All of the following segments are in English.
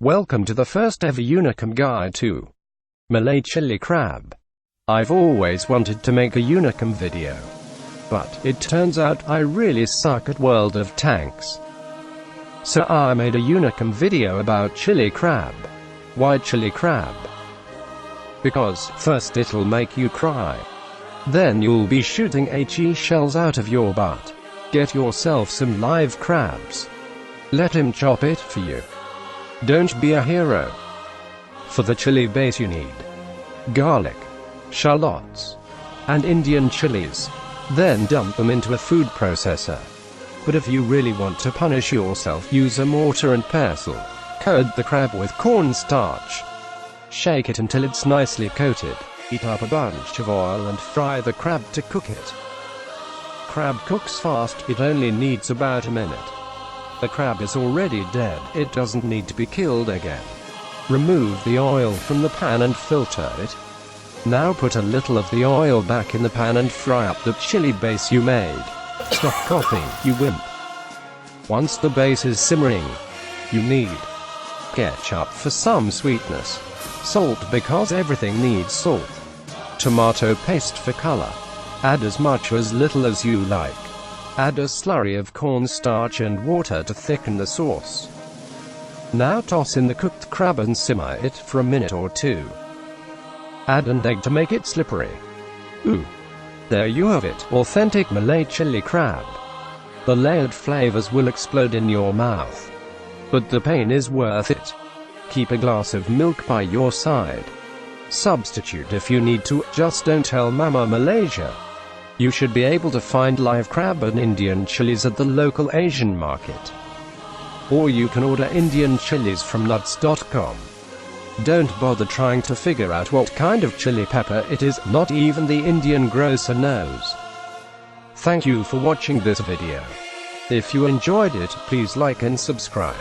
Welcome to the first ever Unicum guide to Malay Chili Crab. I've always wanted to make a Unicum video, but it turns out I really suck at World of Tanks. So I made a Unicum video about chili crab. Why chili crab? Because, first it'll make you cry. Then you'll be shooting HE shells out of your butt. Get yourself some live crabs. Let him chop it for you. Don't be a hero. For the chili base you need garlic, shallots, and Indian chilies. Then dump them into a food processor. But if you really want to punish yourself, use a mortar and pestle. Coat the crab with cornstarch. Shake it until it's nicely coated. Heat up a bunch of oil and fry the crab to cook it. Crab cooks fast, it only needs about a minute. The crab is already dead, it doesn't need to be killed again. Remove the oil from the pan and filter it. Now put a little of the oil back in the pan and fry up the chili base you made. Stop coughing, you wimp. Once the base is simmering, you need ketchup for some sweetness, salt because everything needs salt, tomato paste for color. Add as much or as little as you like. Add a slurry of cornstarch and water to thicken the sauce. Now toss in the cooked crab and simmer it for a minute or two. Add an egg to make it slippery. Ooh! There you have it, authentic Malay chili crab. The layered flavors will explode in your mouth. But the pain is worth it. Keep a glass of milk by your side. Substitute if you need to, just don't tell Mama Malaysia. You should be able to find live crab and Indian chilies at the local Asian market. Or you can order Indian chilies from nuts.com. Don't bother trying to figure out what kind of chili pepper it is, not even the Indian grocer knows. Thank you for watching this video. If you enjoyed it, please like and subscribe.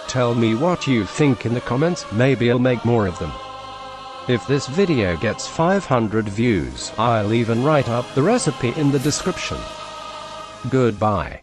Tell me what you think in the comments, maybe I'll make more of them. If this video gets 500 views, I'll even write up the recipe in the description. Goodbye.